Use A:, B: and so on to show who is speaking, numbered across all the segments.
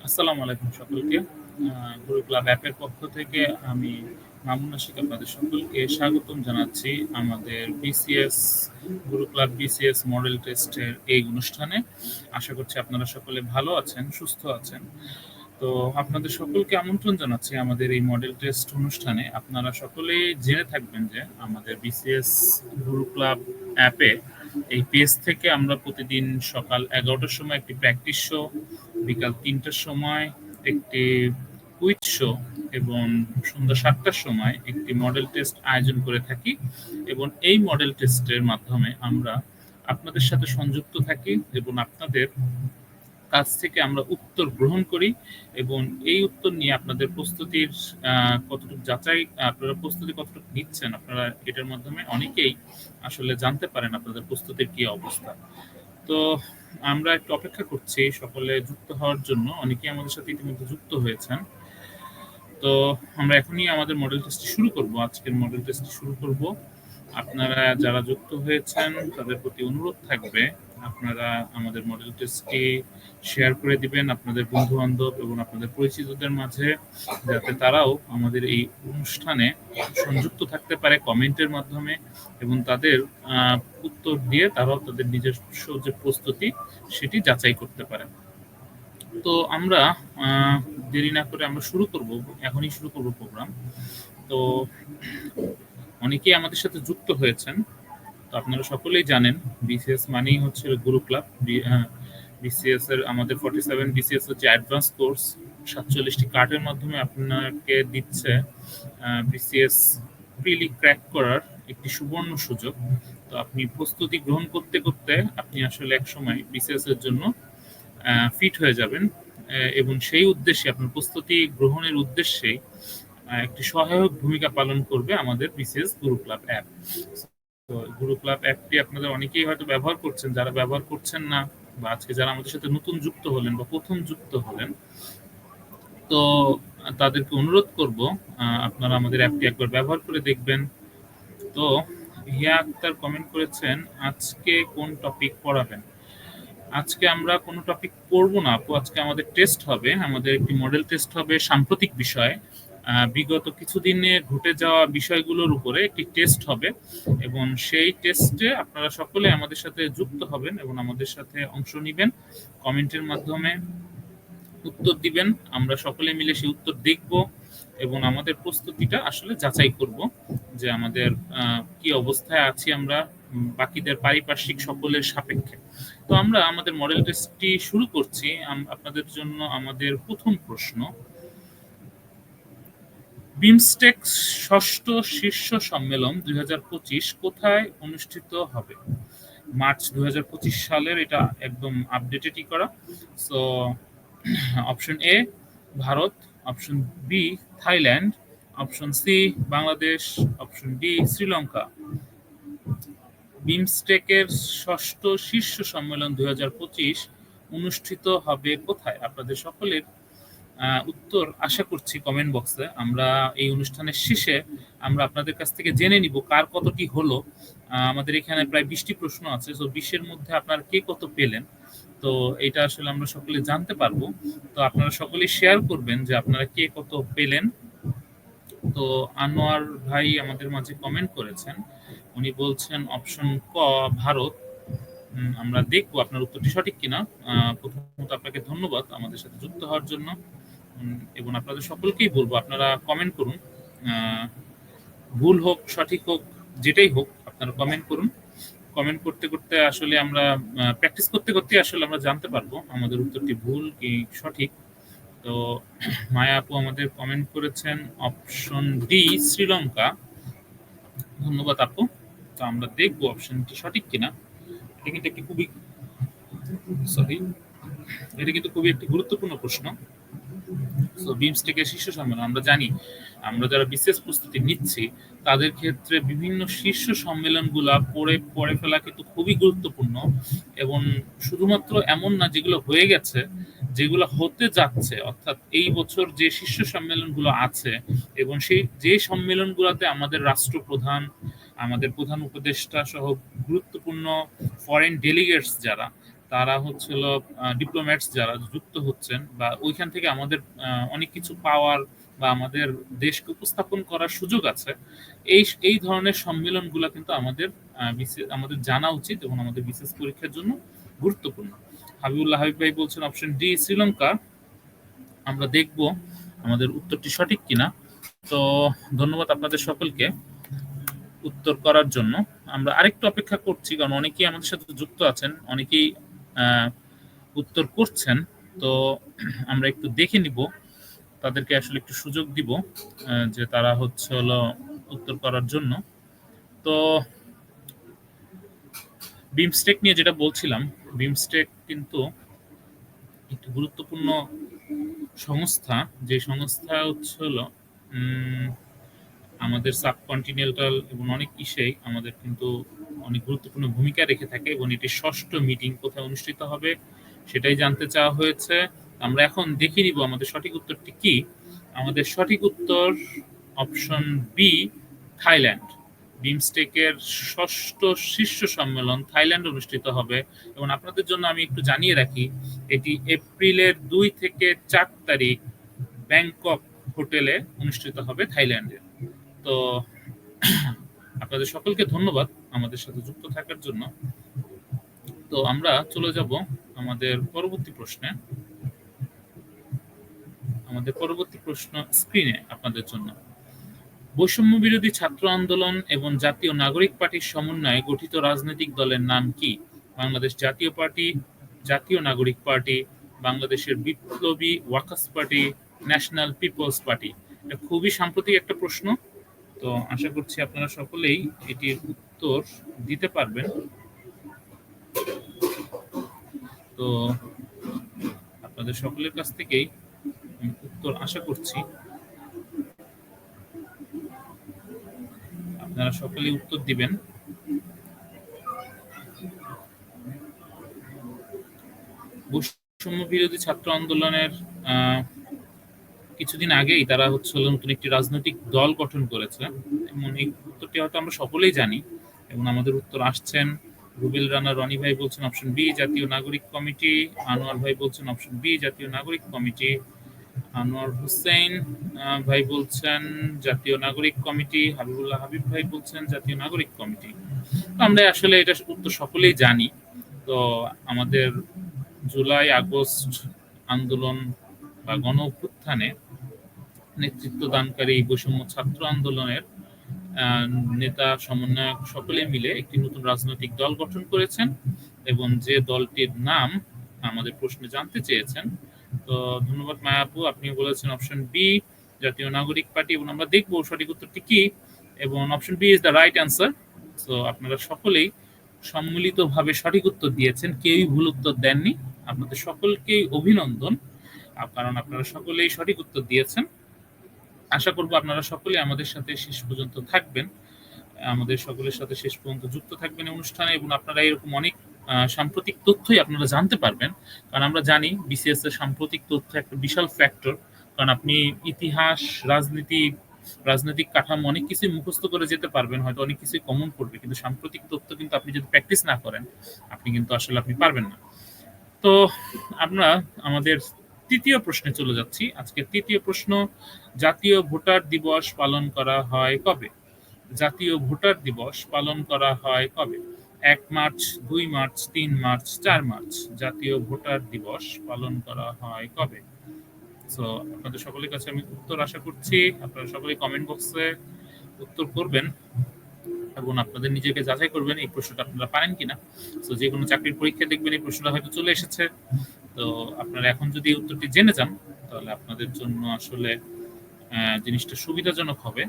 A: আসসালামু আলাইকুম সকলকে। গুরু ক্লাব অ্যাপের পক্ষ থেকে আমি মামুন আশিক আপনাদের সকলকে স্বাগতম জানাচ্ছি আমাদের বিসিএস গুরু ক্লাব বিসিএস মডেল টেস্টের এই অনুষ্ঠানে। আশা করছি আপনারা সকলে ভালো আছেন, সুস্থ আছেন। তো আপনাদের সকলকে আমন্ত্রণ জানাচ্ছি আমাদের এই মডেল টেস্ট অনুষ্ঠানে। আপনারা সকলেই জেনে থাকবেন যে আমাদের বিসিএস গুরু ক্লাব অ্যাপে এই পেজ থেকে আমরা প্রতিদিন সকাল 11টার সময় একটি প্র্যাকটিস শো, বিকাল 3টার সময় একটি কুইজ শো এবং সন্ধ্যা 7টার সময় একটি মডেল টেস্ট আয়োজন করে থাকি। এবং এই মডেল টেস্টের মাধ্যমে আমরা আপনাদের সাথে সংযুক্ত থাকি এবং আপনাদের কাছ থেকে আমরা উত্তর গ্রহণ করি এবং এই উত্তর নিয়ে আপনাদের প্রস্তুতির কতটুকু যাচাই, আপনারা প্রস্তুতি কতটুকু নিচ্ছেন, আপনারা এটার মাধ্যমে অনেকেই আসলে জানতে পারেন আপনাদের প্রস্তুতির কি অবস্থা। তো আমরা একটু অপেক্ষা করছি সকলে যুক্ত হওয়ার জন্য। অনেকেই আমাদের সাথে ইতিমধ্যে যুক্ত হয়েছেন। তো আমরা এখনই আমাদের মডেল টেস্টটি শুরু করব। আজকের মডেল টেস্টটি শুরু করব। আপনারা যারা যুক্ত হয়েছেন তাদের প্রতি অনুরোধ থাকবে আপনারা আমাদের মডেল টেস্টটি শেয়ার করে দিবেন আপনাদের বন্ধু-বান্ধব এবং আপনাদের পরিচিতদের মাঝে, যাতে তারাও আমাদের এই অনুষ্ঠানে সংযুক্ত থাকতে পারে কমেন্টের মাধ্যমে এবং তাদের উত্তর দিয়ে তারাও তাদের নিজস্ব যে প্রস্তুতি সেটি যাচাই করতে পারে। তো আমরা দেরি না করে আমরা শুরু করব, এখনই শুরু করব প্রোগ্রাম। তো অনেকেই আমাদের সাথে যুক্ত হয়েছেন। তো আপনারা সকলেই জানেন বিসিএস মানেই হচ্ছে গুরু ক্লাব। বিসিএস এর আমাদের 47 বিসিএস হচ্ছে অ্যাডভান্স কোর্স, 47টি কার্ডের মাধ্যমে আপনাকে দিচ্ছে বিসিএস প্রিলি ক্র্যাক করার একটি সুবর্ণ সুযোগ। তো আপনি প্রস্তুতি গ্রহণ করতে করতে আপনি আসলে এক সময় বিসিএস এর জন্য ফিট হয়ে যাবেন এবং সেই উদ্দেশ্যে আপনার প্রস্তুতি গ্রহণের উদ্দেশ্যেই একটি সহায়ক ভূমিকা পালন করবে আমাদের বিসিএস গুরু ক্লাব অ্যাপ। তো গুরু ক্লাব অ্যাপটি আপনাদের অনেকেই হয়তো ব্যবহার করছেন, যারা ব্যবহার করছেন না বা আজকে যারা আমাদের সাথে নতুন যুক্ত হলেন বা প্রথম যুক্ত হলেন, তো তাদেরকে অনুরোধ করব আপনারা আমাদের অ্যাপটি একবার ব্যবহার করে দেখবেন। তো হিয়া আক্তার কমেন্ট করেছেন, আজকে কোন টপিক পড়াবেন? আজকে আমরা কোনো টপিক পড়বো না আপু, আজকে আমাদের টেস্ট হবে, আমাদের একটি মডেল টেস্ট হবে সাম্প্রতিক বিষয়, বিগত কিছুদিনে ঘটে যাওয়া বিষয়গুলোর উপরে একটি টেস্ট হবে এবং সেই টেস্টে আপনারা সকলে আমাদের সাথে যুক্ত হবেন এবং আমাদের সাথে অংশ নেবেন, কমেন্টের মাধ্যমে উত্তর দিবেন। আমরা সকলে মিলে সেই উত্তর দেখব এবং আমাদের প্রস্তুতিটা আসলে যাচাই করব যে আমাদের কি অবস্থায় আছি আমরা বাকিদের পারিপার্শ্বিক সকলের সাপেক্ষে। তো আমরা আমাদের মডেল টেস্টটি শুরু করছি। আপনাদের জন্য আমাদের প্রথম প্রশ্ন, বিমস্টেক ষষ্ঠ শীর্ষ সম্মেলন 2025 কোথায় অনুষ্ঠিত হবে? মার্চ 2025 সালের, এটা একদম আপডেটেডই করা। So option A Bharat, option B Thailand, option C Bangladesh, option D Sri Lanka. বিমস্টেকের ষষ্ঠ শীর্ষ সম্মেলন 2025 অনুষ্ঠিত হবে কোথায়? আপনাদের সকলের উত্তর আশা করছি কমেন্ট বক্সে। আমরা এই অনুষ্ঠানের শেষে আমরা আপনাদের কাছ থেকে জেনে নিব কার কতটি হলো। আমাদের এখানে প্রায় 20টি প্রশ্ন আছে, তো 20-এর মধ্যে আপনারা কে কত পেলেন, তো এটা আসলে আমরা সকলে জানতে পারবো। তো আপনারা সকলেই শেয়ার করবেন যে আপনারা কে কত পেলেন। তো আনোয়ার ভাই আমাদের মাঝে কমেন্ট করেছেন, উনি বলছেন অপশন ক ভারত। আমরা দেখবো আপনার উত্তরটি সঠিক কিনা। প্রথমত আপনাকে ধন্যবাদ আমাদের সাথে যুক্ত হওয়ার জন্য এবং আপনাদের সকলকেই বলবো আপনারা কমেন্ট করুন, ভুল হোক সঠিক হোক যেটাই হোক আপনারা কমেন্ট করুন। কমেন্ট করতে করতে আসলে আমরা প্র্যাকটিস করতে করতে আসলে আমরা জানতে পারবো আমাদের উত্তরটি ভুল কি সঠিক। তো মায়া আপু আমাদের কমেন্ট করেছেন অপশন ডি শ্রীলঙ্কা। ধন্যবাদ আপু। তো আমরা দেখবো অপশনটি সঠিক কিনা। এটা কিন্তু একটি খুবই একটি গুরুত্বপূর্ণ প্রশ্ন। তো বিমস্টেকের শীর্ষ সম্মেলন আমরা জানি, আমরা যারা বিশেষ প্রস্তুতি নিচ্ছি তাদের ক্ষেত্রে বিভিন্ন শীর্ষ সম্মেলনগুলা পড়ে ফেলা কিন্তু খুবই গুরুত্বপূর্ণ এবং শুধুমাত্র এমন না যেগুলো হয়ে গেছে, যেগুলো হতে যাচ্ছে, অর্থাৎ এই বছর যে শীর্ষ সম্মেলনগুলো আছে এবং সেই যে সম্মেলনগুলোতে আমাদের রাষ্ট্রপ্রধান, আমাদের প্রধান উপদেষ্টা সহ গুরুত্বপূর্ণ ফরেন ডেলিগেটস যারা তারা হচ্ছিল ডিপ্লোম্যাটস যারা যুক্ত হচ্ছেন বা ওইখান থেকে আমাদের অনেক কিছু পাওয়ার বা আমাদের দেশকে উপস্থাপন করার সুযোগ আছে। এই ধরনের সম্মেলনগুলো কিন্তু আমাদের জানা উচিত এবং আমাদের বিশেষ পরীক্ষার জন্য গুরুত্বপূর্ণ। হাবিব ভাই বলছেন অপশন ডি শ্রীলঙ্কা। আমরা দেখব আমাদের উত্তরটি সঠিক কিনা। তো ধন্যবাদ আপনাদের সকলকে উত্তর করার জন্য। আমরা আরেকটু অপেক্ষা করছি, কারণ অনেকেই আমাদের সাথে যুক্ত আছেন, অনেকেই উত্তর করছেন। তো আমরা একটু দেখে নিব, তাদেরকে আসলে একটু সুযোগ দিব যে তারা হলো উত্তর করার জন্য। তো বিমস্টেক নিয়ে যেটা বলছিলাম, বিমস্টেক কিন্তু একটি গুরুত্বপূর্ণ সংস্থা, যে সংস্থা হলো আমাদের সাবকন্টিনেন্টাল এবং অনেক ইসেই আমাদের কিন্তু অনেক গুরুত্বপূর্ণ ভূমিকা রেখে থাকে, এবং এটি ৬ষ্ঠ মিটিং কোথায় অনুষ্ঠিত হবে সেটাই জানতে চাওয়া হয়েছে। আমরা এখন দেখে নিব আমাদের সঠিক উত্তরটি কি। আমাদের সঠিক উত্তর অপশন বি, থাইল্যান্ড। বিমস্টেকের ৬ষ্ঠ শীর্ষ সম্মেলন থাইল্যান্ড অনুষ্ঠিত হবে। এবং আপনাদের জন্য আমি একটু জানিয়ে রাখি, এটি এপ্রিলের ২ থেকে ৪ তারিখ ব্যাংকক হোটেলে অনুষ্ঠিত হবে থাইল্যান্ডে। তো আপনাদের সকলকে ধন্যবাদ আমাদের সাথে যুক্ত থাকার জন্য। তো আমরা চলে যাব আমাদের পরবর্তী প্রশ্নে। আমাদের পরবর্তী প্রশ্ন স্ক্রিনে আপনাদের জন্য। বৈষম্য বিরোধী ছাত্র আন্দোলন এবং জাতীয় নাগরিক পার্টির সমন্বয়ে গঠিত রাজনৈতিক দলের নাম কি? বাংলাদেশ জাতীয় পার্টি, জাতীয় নাগরিক পার্টি, বাংলাদেশের বিপ্লবী workers party, national people's party. এটা খুবই সাম্প্রতিক একটা প্রশ্ন। তো আশা করছি আপনারা সকলেই এটির উত্তর দিতে পারবেন। তো আপনাদের সকলের কাছ থেকেই উত্তর আশা করছি। আপনারা সকলেই উত্তর দিবেন। বৈষম্য বিরোধী ছাত্র আন্দোলনের কিছুদিন আগেই তারা নতুন একটি রাজনৈতিক দল গঠন করেছে, এবং এই উত্তরটি হয়তো আমরা সকলেই জানি। এবং আমাদের উত্তর আসছেন রুবেল রানা রনি ভাই বলছেন অপশন বি, জাতীয় নাগরিক কমিটি। আনোয়ার ভাই বলছেন অপশন বি, জাতীয় নাগরিক কমিটি। আনোয়ার হোসেন ভাই বলছেন জাতীয় নাগরিক কমিটি। হাবিব ভাই বলছেন জাতীয় নাগরিক কমিটি। তো আমরা আসলে এটা উত্তর সকলেই জানি। তো আমাদের জুলাই আগস্ট আন্দোলন বা গণ অভ্যুত্থানে নেতৃত্ব দানকারী বৈষম্য ছাত্র আন্দোলনের নেতা সমন্বয়ক সকলে মিলে একটি নতুন রাজনৈতিক দল গঠন করেছেন, এবং যে দলটির নাম আমাদের প্রশ্নে জানতে চেয়েছেন। তো ধন্যবাদ মায়া আপু, আপনি বলেছেন অপশন বি, জাতীয় নাগরিক পার্টি। এবং আমরা দেখব সঠিক উত্তরটি কি, এবং option B is the right answer. তো আপনারা সকলেই সম্মিলিতভাবে সঠিক উত্তর দিয়েছেন, কেউই ভুল উত্তর দেননি। আপনাদের সকলকেই অভিনন্দন, কারণ আপনারা সকলেই সঠিক উত্তর দিয়েছেন। আশা করব আপনারা সকলে আমাদের সাথে শেষ পর্যন্ত থাকবেন, আমাদের সকলের সাথে শেষ পর্যন্ত যুক্ত থাকবেন অনুষ্ঠানে, এবং আপনারা এরকম অনেক সাম্প্রতিক তথ্যই আপনারা জানতে পারবেন। কারণ আমরা জানি বিসিএস এর সাম্প্রতিক তথ্য একটা বিশাল ফ্যাক্টর। কারণ আপনি ইতিহাস, রাজনৈতিক কাঠামো অনেক কিছুই মুখস্থ করে যেতে পারবেন, হয়তো অনেক কিছুই কমন পড়বে, কিন্তু সাম্প্রতিক তথ্য কিন্তু আপনি যদি প্র্যাকটিস না করেন আপনি কিন্তু আসলে আপনি পারবেন না। তো আমরা আমাদের তৃতীয় প্রশ্নে চলে যাচ্ছি। আজকে তৃতীয় প্রশ্ন, জাতীয় ভোটার দিবস পালন করা হয় কবে? জাতীয় ভোটার দিবস পালন করা হয় কবে? ১ মার্চ, ২ মার্চ, ৩ মার্চ, ৪ মার্চ। জাতীয় ভোটার দিবস পালন করা হয় কবে? সো আপনাদের সকলের কাছে আমি উত্তর আশা করছি। আপনারা সকলেই কমেন্ট বক্সে উত্তর করবেন এবং আপনাদের নিজেকে যাচাই করবেন এই প্রশ্নটা আপনারা পারেন কিনা। তো যে কোনো চাকরির পরীক্ষা দেখবেন এই প্রশ্নটা হয়তো চলে এসেছে। তো আপনারা এখন যদি উত্তরটি জেনে যান তাহলে আপনাদের জন্য আসলে জিনিসটা সুবিধাজনক হবে।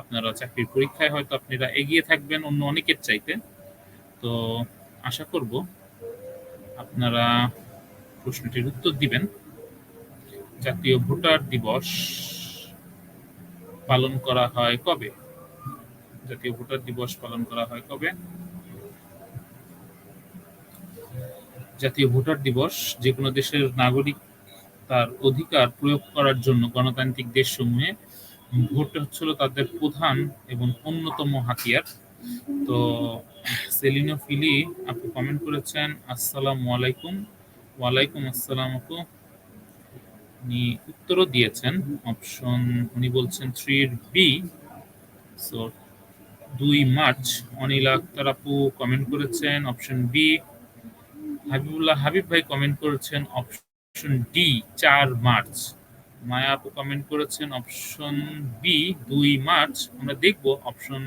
A: আপনারা চাকরির পরীক্ষায় হয়তো আপনারা এগিয়ে থাকবেন অন্য অনেকের চাইতে। তো আশা করব আপনারা প্রশ্নটির উত্তর দিবেন। জাতীয় ভোটার দিবস পালন করা হয় কবে? জাতীয় ভোটার দিবস পালন করা হয় কবে? জাতীয় ভোটার দিবস যে কোনো দেশের নাগরিক তার অধিকার প্রয়োগ করার জন্য গণতান্ত্রিক দেশসমূহে ভোট হচ্ছিল তাদের প্রধান এবং অন্যতম হাতিয়ার। তো সেলিনো ফিলি আপু কমেন্ট করেছেন আসসালামু আলাইকুম। ওয়ালাইকুম আসসালাম আপু। উনি উত্তরও দিয়েছেন অপশন, উনি বলছেন 3 B, so 2 March. Anil Akhtar আপু কমেন্ট করেছেন অপশন বি। হাবিবুল্লাহ হাবিব ভাই কমেন্ট করেছেন অপশন ডি 4 মার্চ। মায়া আপু কমেন্ট করেছেন অপশন বি 2 মার্চ। আমরা দেখব অপশন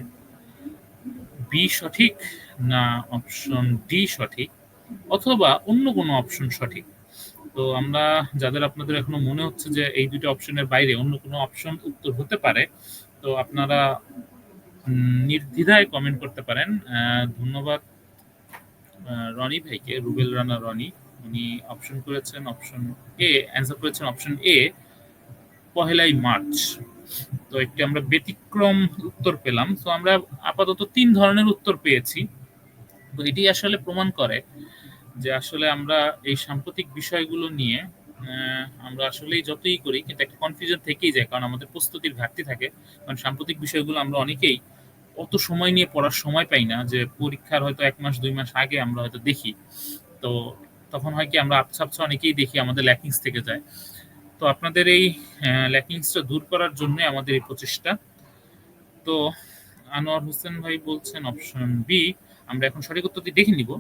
A: বি সঠিক না অপশন ডি সঠিক, অথবা অন্য কোনো অপশন সঠিক। তো আমরা যাদের আপনাদের এখনো মনে হচ্ছে যে এই দুটো অপশনের বাইরে অন্য কোনো অপশন উত্তর হতে পারে, তো আপনারা নির্দ্বিধায় কমেন্ট করতে পারেন। ধন্যবাদ রনি ভাইকে, রুবেল রানা রনি। উনি অপশন করেছেন অপশন এ, অ্যান্সার করেছেন অপশন এ 1 মার্চ। তো একটি আমরা ব্যতিক্রম উত্তর পেলাম। তো আমরা আপাতত 3 ধরনের উত্তর পেয়েছি। তো এটি আসলে প্রমাণ করে যে আসলে আমরা এই সাম্প্রতিক বিষয়গুলো নিয়ে আমরা আসলেই যতই করি কিন্তু একটা কনফিউশন থেকেই যায়, কারণ আমাদের প্রস্তুতির ঘাটতি থাকে। কারণ সাম্প্রতিক বিষয়গুলো আমরা অনেকেই অত সময় নিয়ে পড়ার সময় পাই না, যে পরীক্ষার হয়তো 1 মাস 2 মাস আগে আমরা হয়তো দেখি। তো তখন হয় কি আমরা আবছা আবছা অনেকেই দেখি, আমাদের ল্যাকিংস থেকে যায়। তো আপনাদের এই ল্যাকিংসটা দূর করার জন্য আমাদের এই প্রচেষ্টা। তো আনোয়ার হোসেন ভাই বলছেন অপশন বি। আমরা এখন সঠিক উত্তরটি দেখে নিব।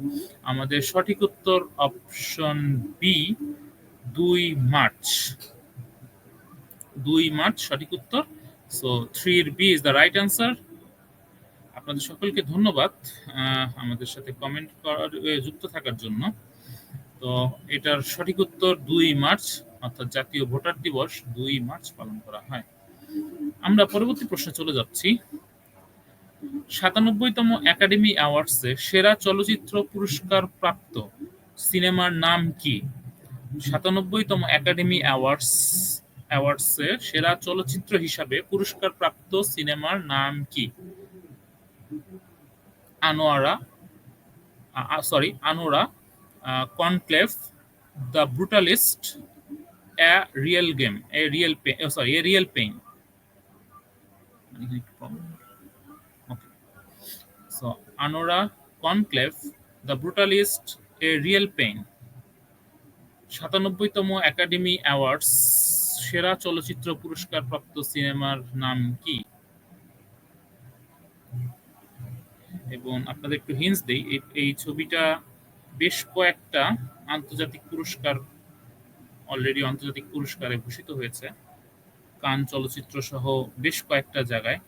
A: আমাদের সঠিক উত্তর অপশন বি 2 মার্চ। 2 মার্চ সঠিক উত্তর। So 3 B is the right answer. আপনাদের সকলকে ধন্যবাদ আমাদের সাথে কমেন্ট করার যুক্ত থাকার জন্য। তো এটার সঠিক উত্তর 2 মার্চ, অর্থাৎ জাতীয় ভোটার দিবস 2 মার্চ পালন করা হয়। আমরা পরবর্তী প্রশ্নে চলে যাচ্ছি। 97তম একাডেমি অ্যাওয়ার্ডসে সেরা চলচ্চিত্র পুরস্কার প্রাপ্ত সিনেমার নাম কি? 97তম একাডেমি অ্যাওয়ার্ডসে সেরা চলচ্চিত্র হিসাবে পুরস্কার প্রাপ্ত সিনেমার নাম কি? Anora, Conclave, The Brutalist, A Real Pain. So Anora, Conclave, The Brutalist, A Real Pain. 97তম একাডেমি অ্যাওয়ার্ডস সেরা চলচ্চিত্র পুরস্কার প্রাপ্ত সিনেমার নাম কি? এবং আপনাদের একটু হিন্টস দেই, এই ছবিটা বেশ কয়েকটা আন্তর্জাতিক পুরস্কারে ভূষিত হয়েছে। কান চলচ্চিত্র সহ বেশ কয়েকটা জায়গায়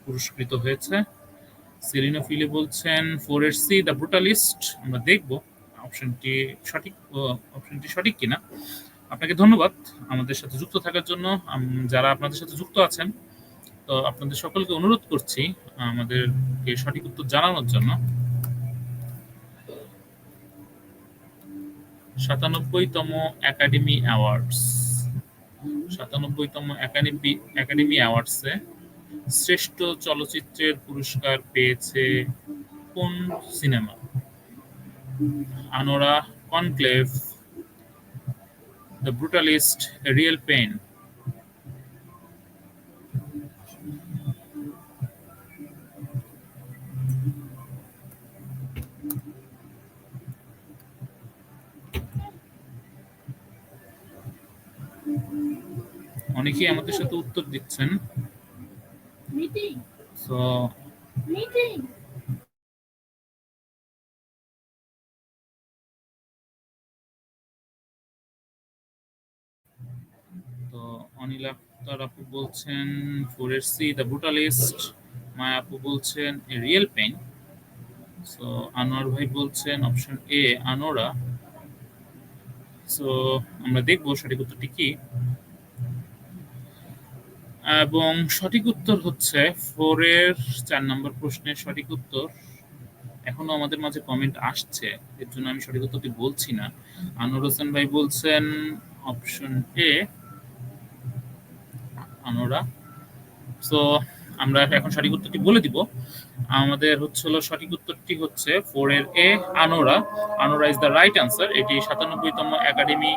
A: পুরস্কৃত হয়েছে। সেলিনো ফিলে বলছেন 4 দ্য ব্রুটালিস্ট। আমরা দেখব অপশনটি সঠিক কিনা। আপনাকে ধন্যবাদ আমাদের সাথে যুক্ত থাকার জন্য। যারা আপনাদের সাথে যুক্ত আছেন, তো আপনাদের সকলকে অনুরোধ করছি আমাদেরকে সঠিক উত্তর জানানোর জন্য। 97তম একাডেমি অ্যাওয়ার্ডসে শ্রেষ্ঠ চলচ্চিত্রের পুরস্কার পেয়েছে কোন cinema? আনোরা, Conclave, The Brutalist, real pain. অনেকেই আমাদের সাথে উত্তর দিচ্ছেন। সো তো অনিল আক্তার আপু বলছেন 4 দ্য ব্রুটালিস্ট। মায়া আপু বলছেন রিয়েল পেইন। সো আনোয়ার ভাই বলছেন অপশন এ আনোরা। সো আমরা দেখবো সঠিক উত্তরটি কি। এবং সঠিক উত্তর হচ্ছে 4 নম্বর প্রশ্নের সঠিক উত্তর। এখনো আমাদের মাঝে কমেন্ট আসছে, এর জন্য আমি সঠিক উত্তরটি বলছি না। আনোয়ার হোসেন ভাই বলছেন অপশন এ আনোরা। সো আমরা এখন সঠিক উত্তরটি বলে দিব। আমাদের সঠিক উত্তরটি হচ্ছে 4 আনোরা। আনোরা ইজ দ্য রাইট অ্যান্সার। এটি 97তম একাডেমি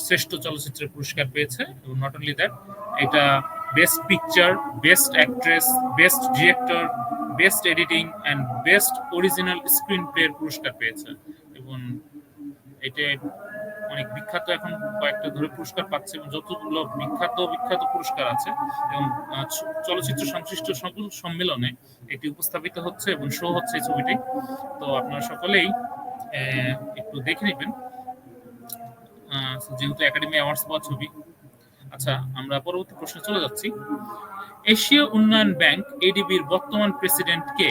A: শ্রেষ্ঠ চলচ্চিত্রের পুরস্কার পেয়েছে। এবং নট অনলি দ্যাট, এটা best picture, best actress, best director, best editing and best original screen play পুরস্কার পেয়েছে। এবং এটা অনেক বিখ্যাত, এখন কয়েকটা ধরে পুরস্কার পাচ্ছে, এবং যতগুলো বিখ্যাত বিখ্যাত পুরস্কার আছে এবং চলচ্চিত্র সংশ্লিষ্ট সকল সম্মেলনে এটি উপস্থাপিত হচ্ছে এবং শো হচ্ছে এই ছবিটি। তো আপনারা সকলেই একটু দেখে নেবেন, যেহেতু একাডেমি অ্যাওয়ার্ডস পাওয়া ছবি। আচ্ছা, আমরা পরবর্তী প্রশ্নে চলে যাচ্ছি। এশীয় উন্নয়ন ব্যাংক এডিবির বর্তমান প্রেসিডেন্ট কে?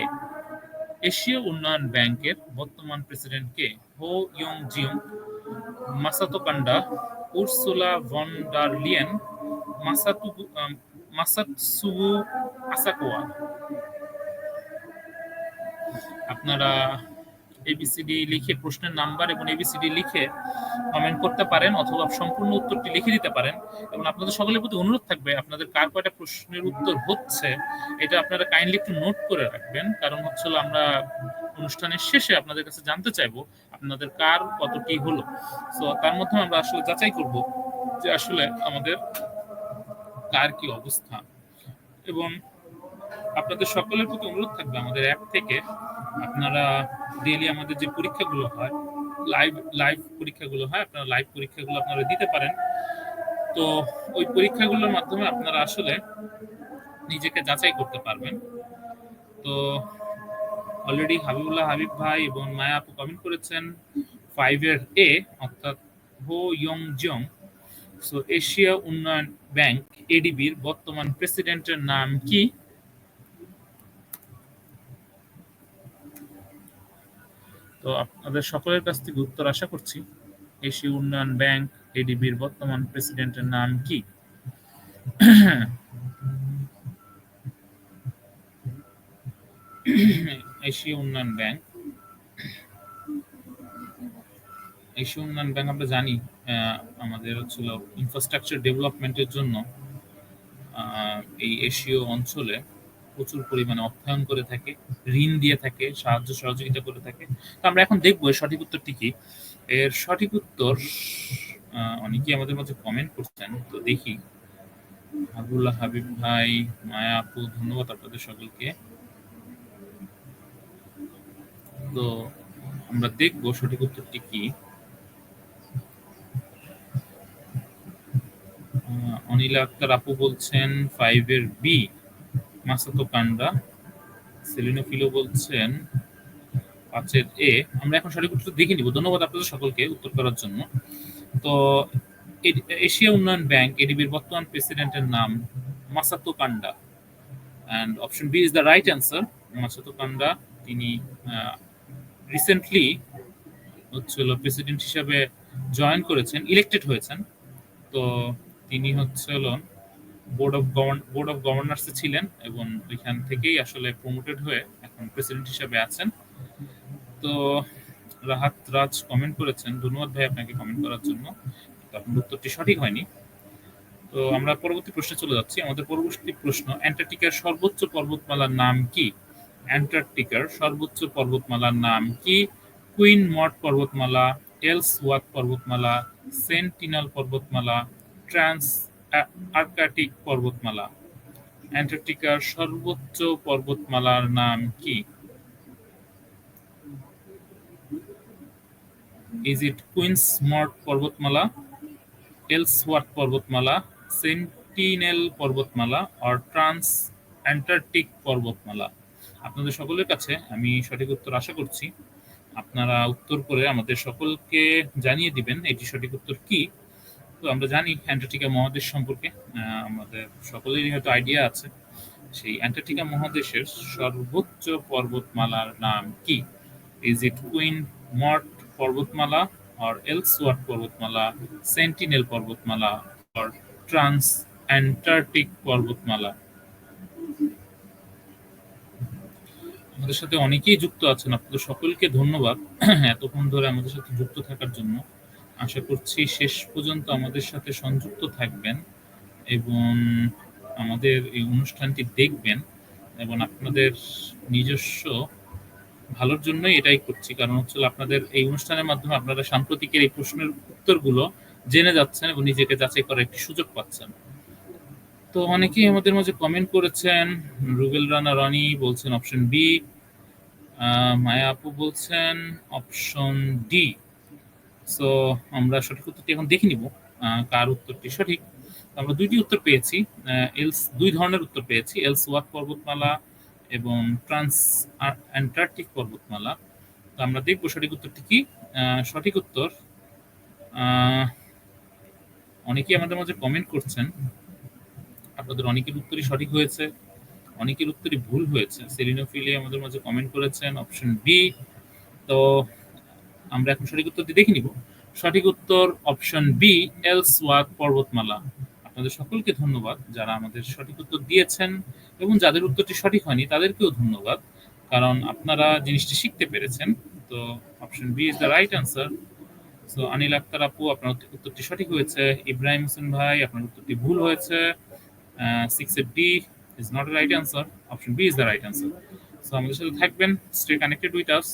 A: এশীয় উন্নয়ন ব্যাংকের বর্তমান প্রেসিডেন্ট কে? Ho Young Jeong, Masato Kanda, Ursula von der Leyen, Masatsugu Asakawa. আপনারা এবিসিডি লিখে প্রশ্নের নাম্বার এবং এবিসিডি লিখে কমেন্ট করতে পারেন, অথবা সম্পূর্ণ উত্তরটি লিখে দিতে পারেন। এবং আপনাদের সকলের প্রতি অনুরোধ থাকবে, আপনাদের কার কয়টা প্রশ্নের উত্তর হচ্ছে এটা আপনারা কাইন্ডলি একটু নোট করে রাখবেন। কারণ হচ্ছে আমরা অনুষ্ঠানের শেষে আপনাদের কাছে জানতে চাইবো আপনাদের কার কতটি হলো। তো তার মধ্যে আমরা আসলে যাচাই করব যে আসলে আমাদের কার কি অবস্থা। এবং আপনাদের সকলের প্রতি অনুরোধ থাকবে, আমাদের অ্যাপ থেকে আপনারা ডেইলি আমাদের যে পরীক্ষাগুলো হয়, লাইভ পরীক্ষাগুলো হয়, আপনারা লাইভ পরীক্ষাগুলো আপনারা দিতে পারেন। তো ওই পরীক্ষাগুলোর মাধ্যমে আপনারা আসলে নিজেকে যাচাই করতে পারবেন। তো অলরেডি হাবিবুল্লাহ হাবিব ভাই এবং মায়া আপু কমেন্ট করেছেন 5 এর এ, অর্থাৎ হো ইয়ং জিয়ং। সো এশিয়া উন্নয়ন ব্যাংক এডিবির বর্তমান প্রেসিডেন্টের নাম কি? তো আপনাদের সকলের কাছ থেকে উত্তর আশা করছি। এশীয় উন্নয়ন ব্যাংক এডিবির বর্তমান প্রেসিডেন্টের নাম কি? এশীয় উন্নয়ন ব্যাংক, এশীয় উন্নয়ন ব্যাংক আমরা জানি আমাদের হচ্ছিল ইনফ্রাস্ট্রাকচার ডেভেলপমেন্টের জন্য এই এশীয় অঞ্চলে প্রচুর পরিমাণে অর্থায়ন করে থাকে, ঋণ দিয়ে থাকে, সাহায্য সহযোগিতা করে থাকে। তো আমরা এখন দেখবো এর সঠিক উত্তরটি কি। এর সঠিক উত্তর অনেকেই আমাদের মাঝে কমেন্ট করছেন, তো দেখি। আবুল্লাহ হাবিব ভাই, মায়া আপু, ধন্যবাদ আপনাদের সকলকে। তো আমরা দেখবো সঠিক উত্তরটি কি। অনিলা আক্তার আপু বলছেন 5 এর বি, মাসাতো কান্ডা। সেলিনো ফিলো বলছেন 5 এর এ। আমরা এখন সঠিক উত্তর দেখে নিব। ধন্যবাদ আপনাদের সকলকে উত্তর করার জন্য। তো এশিয়া উন্নয়ন ব্যাংক এডিবির বর্তমান প্রেসিডেন্টের নাম Masato Kanda, and option B is the right answer. Masato Kanda তিনি রিসেন্টলি হচ্ছিল প্রেসিডেন্ট হিসাবে জয়েন করেছেন, ইলেক্টেড হয়েছেন। তো তিনি হচ্ছিল বোর্ড অফ গভর্নর্সে ছিলেন এবং ওইখান থেকেই আসলে প্রমোটেড হয়ে এখন প্রেসিডেন্ট হিসাবে আছেন। তো রাহাত রাজ কমেন্ট করেছেন, ধন্যবাদ ভাই আপনাকে কমেন্ট করার জন্য। আপনার উত্তরটি সঠিক হয়নি। তো আমরা পরবর্তী প্রশ্নে চলে যাচ্ছি। আমাদের পরবর্তী প্রশ্ন, অ্যান্টার্কটিকার সর্বোচ্চ পর্বতমালার নাম কি? অ্যান্টার্কটিকার সর্বোচ্চ পর্বতমালার নাম কি? কুইন মড পর্বতমালা, এলসওয়ার্থ পর্বতমালা, সেন্টিনাল পর্বতমালা, ট্রান্স আর্কটিক পর্বতমালা। অ্যান্টার্কটিকার সর্বোচ্চ পর্বতমালার নাম কি? ইজ ইট কুইন্স মড পর্বতমালা, এলসওয়ার্থ পর্বতমালা, সেন্টিনেল পর্বতমালা অর ট্রান্স অ্যান্টার্কটিক পর্বতমালা? আপনাদের সকলের কাছে আমি সঠিক উত্তর আশা করছি। আপনারা উত্তর করে আমাদের সকলকে জানিয়ে দিবেন এটি সঠিক উত্তর কি। তো আমরা জানি অ্যান্টার্কটিকা মহাদেশ সম্পর্কে আমাদের সকলেরই হয়তো আইডিয়া আছে। সেই অ্যান্টার্কটিকা মহাদেশের সর্বোচ্চ পর্বতমালার নাম কি? ইজ ইট কুইন মড পর্বতমালা or Ellsworth পর্বতমালা, সেন্টিনেল পর্বতমালা or ট্রান্স অ্যান্টার্কটিক পর্বতমালা? আমাদের সাথে অনেকেই যুক্ত আছেন, আপনাদের সকলকে ধন্যবাদ এতক্ষণ ধরে আমাদের সাথে যুক্ত থাকার জন্য। আশা করছি শেষ পর্যন্ত আমাদের সাথে সংযুক্ত থাকবেন এবং আমাদের এই অনুষ্ঠানটি দেখবেন, এবং আপনাদের নিজস্ব ভালোর জন্যই এটাই করছি। কারণ হচ্ছে আপনাদের এই অনুষ্ঠানের মাধ্যমে আপনারা সাম্প্রতিকের এই প্রশ্নের উত্তরগুলো জেনে যাচ্ছেন এবং নিজেকে যাচাই করার একটি সুযোগ পাচ্ছেন। তো অনেকেই আমাদের মাঝে কমেন্ট করেছেন। রুবেল রানা রনি বলছেন অপশন বি, মায়া আপু বলছেন অপশন ডি। সো আমরা সঠিক উত্তরটি এখন দেখে নিব কার উত্তরটি সঠিক। আমরা দুইটি উত্তর পেয়েছি, দুই ধরনের উত্তর পেয়েছি, এলসওয়ার্থ পর্বতমালা এবং ট্রান্স অ্যান্টার্কটিক পর্বতমালা। তো আমরা দেখবো সঠিক উত্তরটি কি। সঠিক উত্তর, অনেকেই আমাদের মাঝে কমেন্ট করছেন, আপনাদের অনেকের উত্তরই সঠিক হয়েছে, অনেকের উত্তরই ভুল হয়েছে। সেলিনোফিলি আমাদের মাঝে কমেন্ট করেছেন অপশন বি। তো আমরা এখন সঠিক উত্তরটি দেখে নিব। সঠিক উত্তর অপশন বি, এলসওয়ার্থ পর্বতমালা। আপনাদের সকলকে ধন্যবাদ যারা আমাদের সঠিক উত্তর দিয়েছেন, এবং যাদের উত্তরটি সঠিক হয়নি তাদেরকেও ধন্যবাদ, কারণ আপনারা জিনিসটি শিখতে পেরেছেন। তো option B is the right answer. So Anil Akhtar আপু, আপনার উত্তরটি সঠিক হয়েছে। ইব্রাহিম হোসেন ভাই, আপনার উত্তরটি ভুল হয়েছে। 6 D is not right answer, option B is the right answer. So আমাদের সাথে থাকবেন, স্টে কানেক্টেড উইথ আস।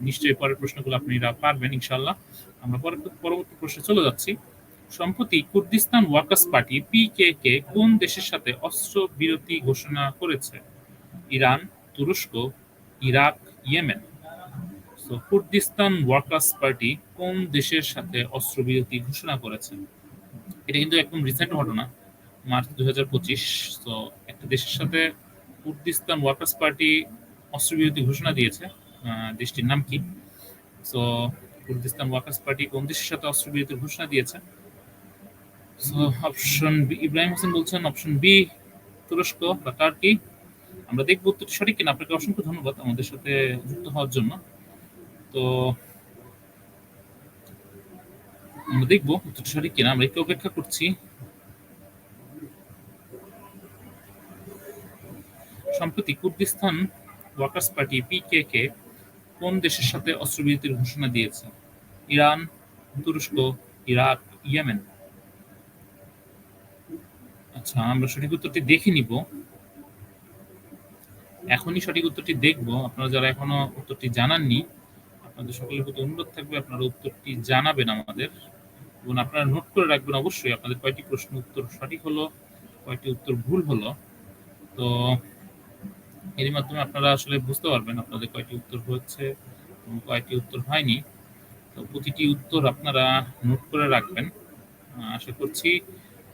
A: নিশ্চয়ই পরের প্রশ্নগুলো আপনারা পারবেন ইনশাল্লাহ। আমরা পরবর্তী প্রশ্নে চলে যাচ্ছি। সম্প্রতি কুর্দিস্তান ওয়ার্কার্স পার্টি পিকেকে কোন দেশের সাথে অস্ত্র বিরতি ঘোষণা করেছে? ইরান, তুরস্ক, Iraq, Yemen. So Kurdistan workers party কোন দেশের সাথে অস্ত্রবিরতি ঘোষণা করেছে? এটা কিন্তু একদম রিসেন্ট ঘটনা, মার্চ 2025। তো একটা দেশের সাথে কুর্দিস্তান ওয়ার্কার্স পার্টি অস্ত্রবিরতি ঘোষণা দিয়েছে। দেশটির নাম কি? সো কুর্দিস্তান ওয়ার্কার্স পার্টি কোন দেশের সাথে অস্ত্রবিরতির ঘোষণা দিয়েছে? So option B, Ibrahim Hossain বলছেন অপশন বি, তুরস্ক বা টার্কি। আমরা দেখবো উত্তরটি সঠিক কিনা। আপনাকে অসংখ্য ধন্যবাদ আমাদের সাথে যুক্ত হওয়ার জন্য। তো আমরা দেখবো উত্তরটি সঠিক কিনা, আমরা একটু অপেক্ষা করছি। সম্প্রতি কুর্দিস্তান ওয়ার্কার্স পার্টি পিকেকে কোন দেশের সাথে অস্ত্রবিরতির ঘোষণা দিয়েছে? ইরান, তুরস্ক, ইরাক, ইয়েমেন। আচ্ছা, আমরা সঠিক উত্তরটি দেখে নিব। এখনই সঠিক উত্তরটি দেখব। আপনারা যারা এখনো উত্তরটি জানাননি, আপনাদের সকলের প্রতি অনুরোধ থাকবে আপনারা উত্তরটি জানাবেন আমাদের, এবং আপনারা নোট করে রাখবেন অবশ্যই আপনাদের কয়টি প্রশ্ন উত্তর সঠিক হলো, কয়টি উত্তর ভুল হলো। তো এর মাধ্যমে আপনারা আসলে বুঝতে পারবেন আপনাদের কয়টি উত্তর হচ্ছে এবং কয়টি উত্তর হয়নি। তো প্রতিটি উত্তর আপনারা নোট করে রাখবেন। আশা করছি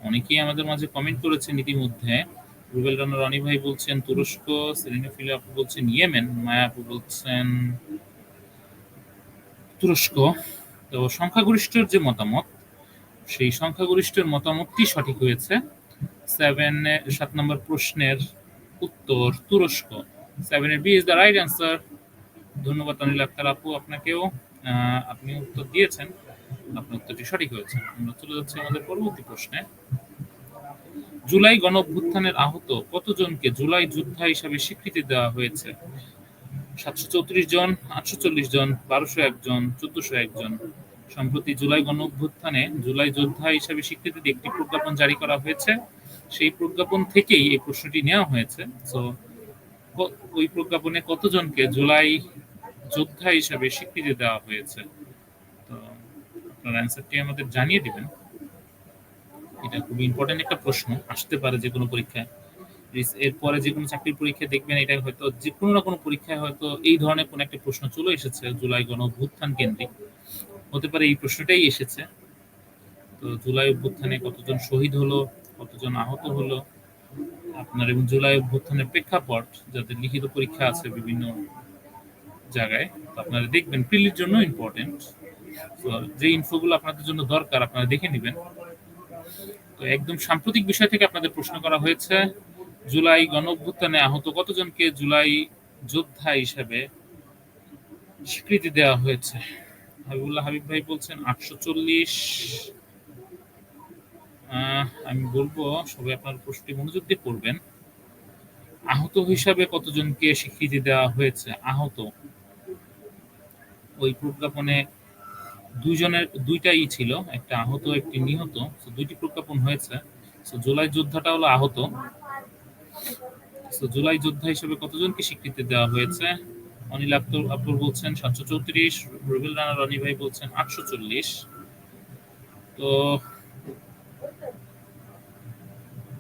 A: অনেকেই আমাদের মাঝে কমেন্ট করেছেন ইতিমধ্যে। রুবেল রানা রনি ভাই বলছেন তুরস্ক, সেলিনা ফিলা আপু বলছেন ইয়েমেন, মায়া আপু বলছেন তুরস্ক। তো সংখ্যাগরিষ্ঠের যে মতামত, সেই সংখ্যাগরিষ্ঠের মতামতটি সঠিক হয়েছে। 7 নম্বর প্রশ্নের উত্তর তুরস্ক। 7 B is the right answer. ধন্যবাদ অনিল আক্তার আপু, আপনাকেও। আপনি উত্তর দিয়েছেন, আপনার উত্তরটি সঠিক হয়েছে। আমরা চলে যাচ্ছি আমাদের পরবর্তী প্রশ্নে। জুলাই গণঅভ্যুত্থানের আহত কতজনকে জুলাই যোদ্ধা হিসাবে স্বীকৃতি দেওয়া হয়েছে? 734 জন, 840 জন, 1201 জন, 1401 জন। সম্প্রতি জুলাই গণঅভ্যুত্থানে জুলাই যোদ্ধা হিসাবে স্বীকৃতি দিয়ে একটি প্রজ্ঞাপন জারি করা হয়েছে। সেই প্রজ্ঞাপন থেকেই এই প্রশ্নটি নেওয়া হয়েছে। সো ওই প্রজ্ঞাপনে কতজনকে জুলাই যোদ্ধা হিসাবে স্বীকৃতি দেওয়া হয়েছে? তো আপনার অ্যান্সারটি আমাদের জানিয়ে দিবেন। এটা খুবই ইম্পর্টেন্ট একটা প্রশ্ন, আসতে পারে যে কোনো পরীক্ষায়। এরপরে যে কোনো চাকরির পরীক্ষায় দেখবেন এটা হয়তো যে কোনো না কোনো পরীক্ষায় হয়তো এই ধরনের কোনো একটা প্রশ্ন চলে এসেছে, জুলাই গণ অভ্যুত্থান কেন্দ্রিক। হতে পারে এই প্রশ্নটাই এসেছে। তো জুলাই অভ্যুত্থানে কতজন শহীদ হলো, কতজন আহত হলো আপনার, এবং জুলাই অভ্যুত্থানের প্রেক্ষাপট, যাদের লিখিত পরীক্ষা আছে বিভিন্ন জায়গায়, তো আপনারা দেখবেন প্রিলির জন্য ইম্পর্টেন্ট। তো যে ইনফোগুলো আপনাদের জন্য দরকার আপনারা দেখে নেবেন। তো একদম সাম্প্রতিক বিষয় থেকে আপনাদের প্রশ্ন করা হয়েছে, জুলাই গণঅভ্যুত্থানে আহত কতজনকে জুলাই যোদ্ধা হিসেবে স্বীকৃতি দেওয়া হয়েছে? হাবিবুল্লাহ হাবিব ভাই বলছেন 840। আমি বলবো সবাই আপনার প্রশ্নটি মনোযোগ দিয়ে পড়বেন। আহত হিসাবে কতজনকে স্বীকৃতি দেওয়া হয়েছে? আহত, ওই প্রজ্ঞাপনে দুইটাই ছিল, একটা আহত একটি নিহত। দুইটি প্রজ্ঞাপন হয়েছে। জুলাই যোদ্ধাটা হলো আহত। জুলাই যোদ্ধা হিসেবে কতজনকে স্বীকৃতি দেওয়া হয়েছে? অনিল আক্তার বলছেন 734, রুবেল রানা রনি ভাই বলছেন 840। তো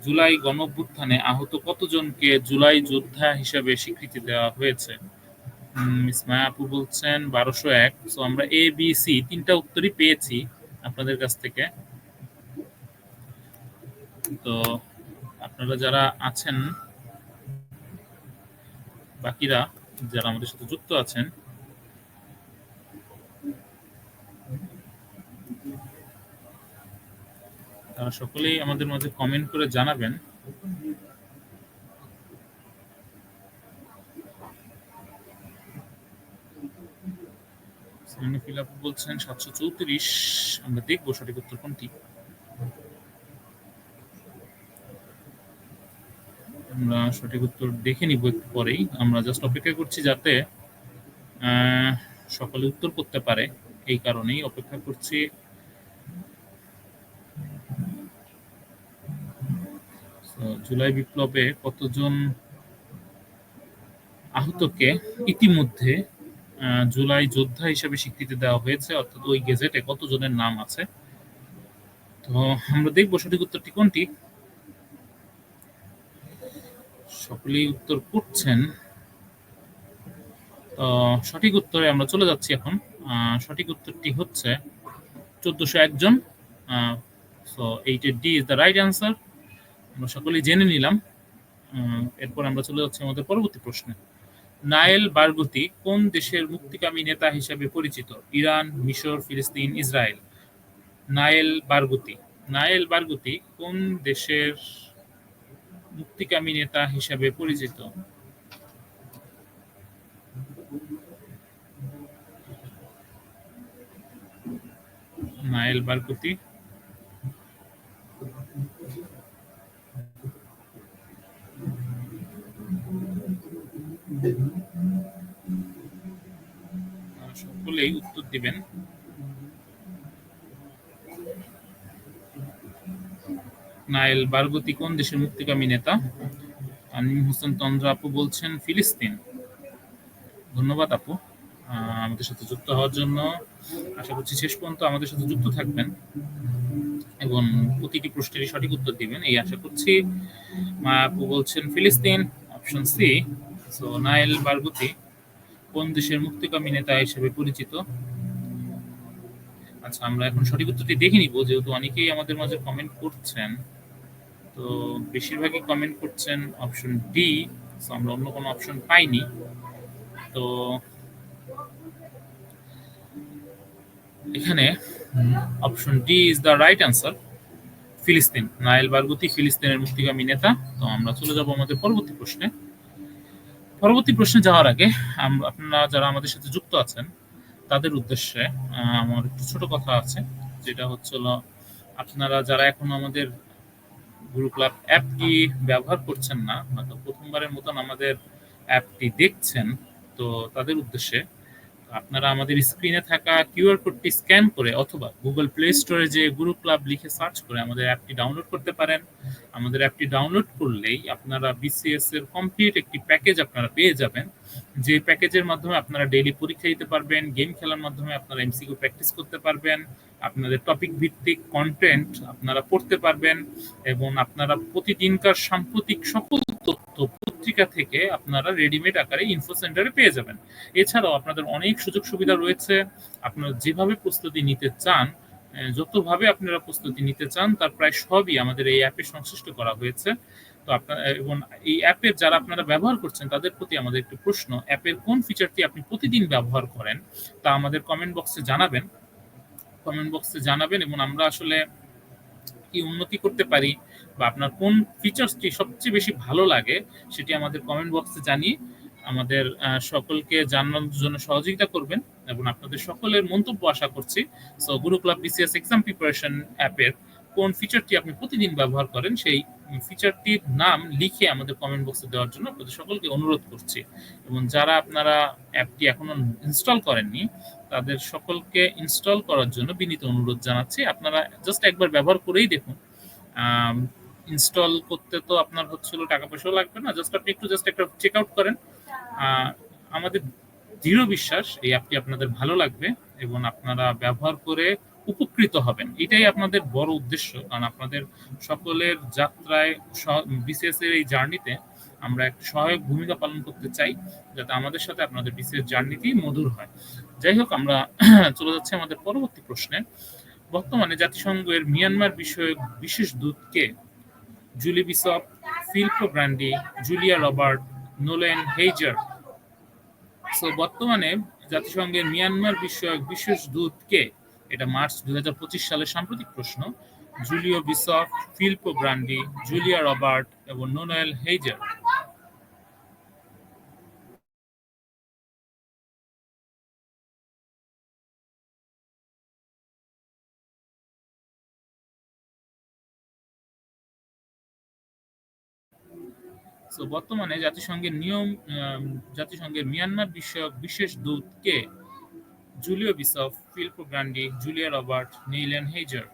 A: জুলাই গণঅভ্যুত্থানে আহত কতজনকে জুলাই যোদ্ধা হিসেবে স্বীকৃতি দেওয়া হয়েছে? মিস মায়া আপু বলছেন 1201। সো আমরা এ বি সি তিনটা উত্তরই পেয়েছি আপনাদের কাছ থেকে। তো আপনারা যারা আছেন, বাকিরা যারা আমাদের সাথে যুক্ত আছেন, তারা সকলেই আমাদের মাঝে কমেন্ট করে জানাবেন। বলছেন 734। আমরা দেখবো সঠিক উত্তর কোনটি। আমরা সঠিক উত্তর দেখে নিব একটু পরেই। আমরা জাস্ট অপেক্ষা করছি যাতে সকলে উত্তর করতে পারে, এই কারণেই অপেক্ষা করছি। জুলাই বিপ্লবে কতজন আহতকে ইতিমধ্যে জুলাই যোদ্ধা হিসেবে স্বীকৃতি দেওয়া হয়েছে, অর্থাৎ ওই গেজেটে কতজনের নাম আছে। তো আমরা দেখবো সঠিক উত্তরটি কোনটি। সকলেই উত্তর করছেন। সঠিক উত্তরে আমরা চলে যাচ্ছি এখন। সঠিক উত্তরটি হচ্ছে 1401 জন। সো এইটা D is the right answer. আমরা সকলেই জেনে নিলাম। এরপর আমরা চলে যাচ্ছি আমাদের পরবর্তী প্রশ্নে। নায়েল বারগুতি কোন দেশের মুক্তিকামী নেতা হিসেবে পরিচিত? ইরান, মিশর, ফিলিস্তিন, ইসরায়েল। নায়েল বারগুতি কোন দেশের মুক্তিকামী নেতা হিসেবে পরিচিত? নায়েল বারগুতি সকলেই উত্তর দিবেন। নায়েল বারগুতি কোন দেশের মুক্তিকামী নেতা? তানজিম হোসেন তন্দ্রা আপু বলছেন ফিলিস্তিন। ধন্যবাদ আপু আমাদের সাথে যুক্ত হওয়ার জন্য। আশা করছি শেষ পর্যন্ত আমাদের সাথে যুক্ত থাকবেন এবং প্রতিটি প্রশ্নেরই সঠিক উত্তর দিবেন, এই আশা করছি। মায়া আপু বলছেন ফিলিস্তিন, option C. So Nayel Barghouti কোন দেশের মুক্তিকামী নেতা হিসেবে পরিচিত? আচ্ছা, আমরা এখন সঠিক উত্তরটি দেখে নিব, যেহেতু অনেকেই আমাদের মাঝে কমেন্ট করছেন। তো বেশিরভাগই কমেন্ট করছেন অপশন ডি। সো আমরা অন্য কোনো অপশন পাইনি। তো এখানে option D is the right answer, ফিলিস্তিন। নায়েল বারগুতি ফিলিস্তিনের মুক্তিকামী নেতা। তো আমরা চলে যাব আমাদের পরবর্তী প্রশ্নে। পরবর্তী প্রশ্নে যাওয়ার আগে আপনারা যারা আমাদের সাথে যুক্ত আছেন তাদের উদ্দেশ্যে আমার একটু ছোট কথা আছে, যেটা হচ্ছিল আপনারা যারা এখন আমাদের গুরু ক্লাব অ্যাপটি ব্যবহার করছেন না, হয়তো প্রথমবারের মতন আমাদের অ্যাপটি দেখছেন, তো তাদের উদ্দেশ্যে আপনারা আমাদের স্ক্রিনে থাকা কিউআর কোডটি স্ক্যান করে অথবা গুগল প্লে স্টোরে যে গুরু ক্লাব লিখে সার্চ করে আমাদের অ্যাপটি ডাউনলোড করতে পারেন। আমাদের অ্যাপটি ডাউনলোড করলেই আপনারা বিসিএস এর কমপ্লিট একটি প্যাকেজ আপনারা পেয়ে যাবেন, যে প্যাকেজের মাধ্যমে আপনারা ডেইলি পরীক্ষা দিতে পারবেন, গেম খেলার মাধ্যমে আপনারা এমসিকিউ প্র্যাকটিস করতে পারবেন, আপনাদের টপিক ভিত্তিক কন্টেন্ট আপনারা পড়তে পারবেন এবং আপনারা প্রতিদিনকার সাম্প্রতিক সকল তথ্য পত্রিকা থেকে আপনারা রেডিমেড আকারে ইনফো সেন্টারে পেয়ে যাবেন। এছাড়াও আপনাদের অনেক সুযোগ সুবিধা রয়েছে। আপনারা যেভাবে প্রস্তুতি নিতে চান, যতভাবে আপনারা প্রস্তুতি নিতে চান, তার প্রায় সবই আমাদের এই অ্যাপে সংশ্লিষ্ট করা হয়েছে। তো আপনারা এবং এই অ্যাপের যারা আপনারা ব্যবহার করছেন তাদের প্রতি আমাদের একটু প্রশ্ন, অ্যাপের কোন ফিচারটি আপনি প্রতিদিন ব্যবহার করেন তা আমাদের কমেন্ট বক্সে জানাবেন। এবং আমরা আসলে কি উন্নতি করতে পারি বা আপনার কোন ফিচার্সটি সবচেয়ে বেশি ভালো লাগে সেটি আমাদের কমেন্ট বক্সে জানিয়ে আমাদের সকলকে জানানোর জন্য সহযোগিতা করবেন এবং আপনাদের সকলের মন্তব্য আশা করছি। সো গুরু ক্লাব বিসিএস এক্সাম প্রিপারেশন অ্যাপের কোন ফিচারটি আপনি প্রতিদিন ব্যবহার করেন সেই ফিচারটির নাম লিখে আমাদের কমেন্ট বক্সে দেওয়ার জন্য আপনাদের সকলকে অনুরোধ করছি। এবং যারা আপনারা অ্যাপটি এখনো ইনস্টল করেননি তাদের সকলকে ইনস্টল করার জন্য বিনীত অনুরোধ জানাচ্ছি। আপনারা জাস্ট একবার ব্যবহার করেই দেখুন। ইনস্টল করতে তো আপনার হচ্ছিল টাকা পয়সাও লাগবে না, জাস্ট আপনি একটু জাস্ট একটা চেক আউট করেন। আমাদের দৃঢ় বিশ্বাস এই অ্যাপটি আপনাদের ভালো লাগবে এবং আপনারা ব্যবহার করে উপকৃত হবেন। এটাই আপনাদের বড় উদ্দেশ্য, কারণ আপনাদের সকলের যাত্রায় বিসিএস এর এই জার্নিতে আমরা একটা সহায়ক ভূমিকা পালন করতে চাই, যাতে আমাদের সাথে আপনাদের বিসিএস জার্নিটি মধুর হয়। যাই হোক, আমরা চলে যাচ্ছি আমাদের পরবর্তী প্রশ্নে। বর্তমানে জাতিসংঘের মিয়ানমার বিষয়ক বিশেষ দূত কে? Julie Bishop, Filippo Grandi, Julia Robert, Noeleen Heyzer. So বর্তমানে জাতিসংঘের মিয়ানমার বিষয়ক বিশেষ দূত কে? এটা মার্চ 2025 সালের সাম্প্রতিক প্রশ্ন। Julie Bishop, Filippo Grandi, Julia Robert এবং নোয়েল হেইজার। সো বর্তমানে জাতিসংঘের মিয়ানমার বিষয়ক বিশেষ দূত কে? Julie Bishop, Filippo Grandi, Julia Robert, Noeleen Heyzer.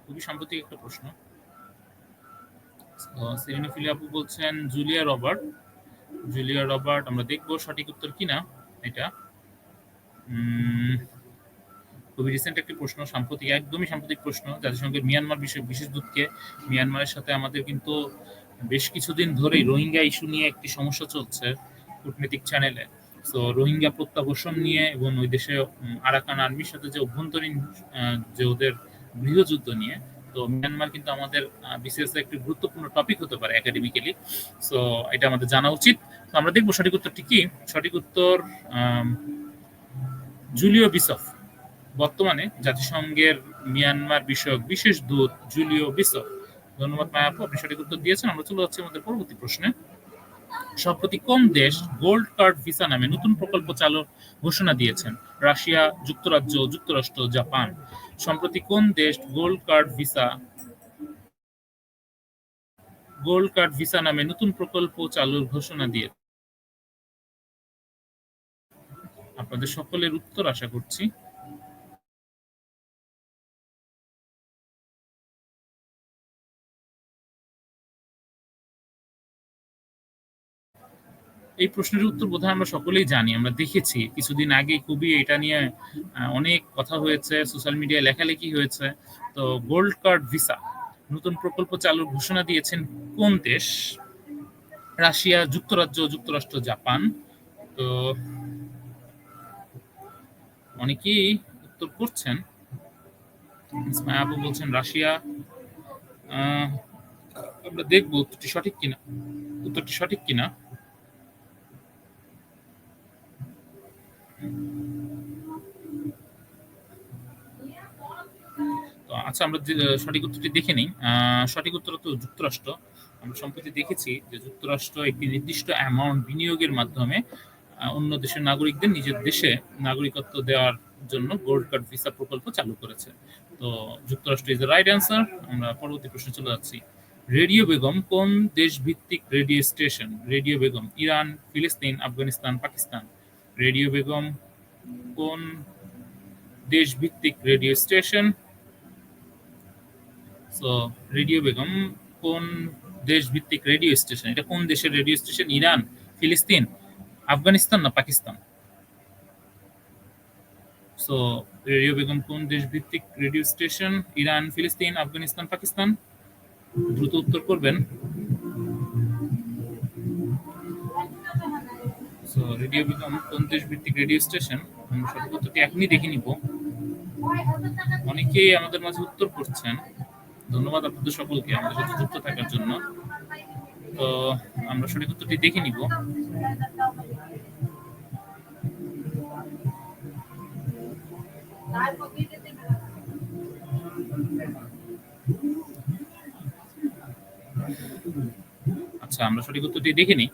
A: খুবই সাম্প্রতিক একটা প্রশ্ন। সেরিনা ফিলিয়াপু বলছেন জুলিয়া রবার্ট। জুলিয়া রবার্ট, আমরা দেখবো সঠিক উত্তর কিনা এটা। খুবই রিসেন্ট একটি প্রশ্ন, সাম্প্রতিক, একদমই সাম্প্রতিক প্রশ্ন। জাতিসংঘের মিয়ানমার বিষয়ক বিশেষ দূতকে। মিয়ানমারের সাথে আমাদের কিন্তু বেশ কিছুদিন ধরেই রোহিঙ্গা ইস্যু নিয়ে একটি সমস্যা চলছে কূটনৈতিক চ্যানেলে। সো রোহিঙ্গা প্রত্যাবর্ষণ নিয়ে এবং ওই দেশে আরাকান আর্মির সাথে যে অভ্যন্তরীণ যে ওদের গৃহযুদ্ধ নিয়ে, তো মিয়ানমার কিন্তু আমাদের বিসিএস একটি গুরুত্বপূর্ণ টপিক হতে পারে একাডেমিক্যালি। সো এটা আমাদের জানা উচিত। তো আমরা দেখবো সঠিক উত্তরটি কি। সঠিক উত্তর জুলিও বিশপ। বর্তমানে জাতিসংঘের মিয়ানমার বিষয়ক বিশেষ দূত জুলিও বিশপ। ধন্যবাদ মায়াপু, আপনি সঠিক উত্তর দিয়েছেন। আমরা চলে যাচ্ছি আমাদের পরবর্তী প্রশ্নে। সম্প্রতি কোন দেশ গোল্ড কার্ড ভিসা নামে নতুন প্রকল্প চালুর ঘোষণা দিয়েছেন? রাশিয়া, যুক্তরাজ্য, যুক্তরাষ্ট্র, জাপান। সম্প্রতি কোন দেশ গোল্ড কার্ড ভিসা নামে নতুন প্রকল্প চালুর ঘোষণা দিয়েছে? আপনাদের সকলের উত্তর আশা করছি। এই প্রশ্নের উত্তর বোধহয় আমরা সকলেই জানি, আমরা দেখেছি কিছুদিন আগে খুবই এটা নিয়ে অনেক কথা হয়েছে, সোশ্যাল মিডিয়ায় লেখালেখি হয়েছে। তো গোল্ড কার্ড ভিসা নতুন প্রকল্প চালুর ঘোষণা দিয়েছেন কোন দেশ? রাশিয়া, যুক্তরাজ্য, যুক্তরাষ্ট্র, জাপান। তো অনেকেই উত্তর করছেন। আপু বলছেন রাশিয়া। আমরা দেখবো উত্তরটি সঠিক কিনা। তো আচ্ছা, আমরা যে সঠিক উত্তরটি দেখে নিই। সঠিক উত্তর তো যুক্তরাষ্ট্র। আমরা সম্প্রতি দেখেছি যে যুক্তরাষ্ট্র একটি নির্দিষ্ট অ্যামাউন্ট বিনিয়োগের মাধ্যমে অন্য দেশের নাগরিকদের নিজের দেশে নাগরিকত্ব দেওয়ার জন্য গোল্ড কার্ড ভিসা প্রকল্প চালু করেছে। তো যুক্তরাষ্ট্র ইজ দ্য রাইট অ্যান্সার। আমরা পরবর্তী প্রশ্নে চলে যাচ্ছি। রেডিও বেগম কোন দেশ ভিত্তিক radio station? Radio Begum Iran, ফিলিস্তিন, আফগানিস্তান, পাকিস্তান। রেডিও বেগম কোন দেশ ভিত্তিক radio station? So radio Begum কোন দেশ ভিত্তিক রেডিও স্টেশন? এটা কোন দেশের রেডিও স্টেশন? ইরান, ফিলিস্তিন, আফগানিস্তান না পাকিস্তান? সো রেডিও বেগম কোন দেশ ভিত্তিক রেডিও স্টেশন? ইরান, ফিলিস্তিন, আফগানিস্তান, পাকিস্তান। দ্রুত উত্তর করবেন। সো রেডিও বেগম কোন দেশ ভিত্তিক রেডিও স্টেশন? আমরা সঠিক উত্তরটি এখনই দেখে নিব। অনেকেই আমাদের মাঝে উত্তর করছেন। ধন্যবাদ আপনাদের সকলকে আমাদের সাথে যুক্ত থাকার জন্য। তো আমরা সঠিক উত্তরটি দেখে নিব। আচ্ছা, আমরা সঠিক উত্তরটি দেখে নিই।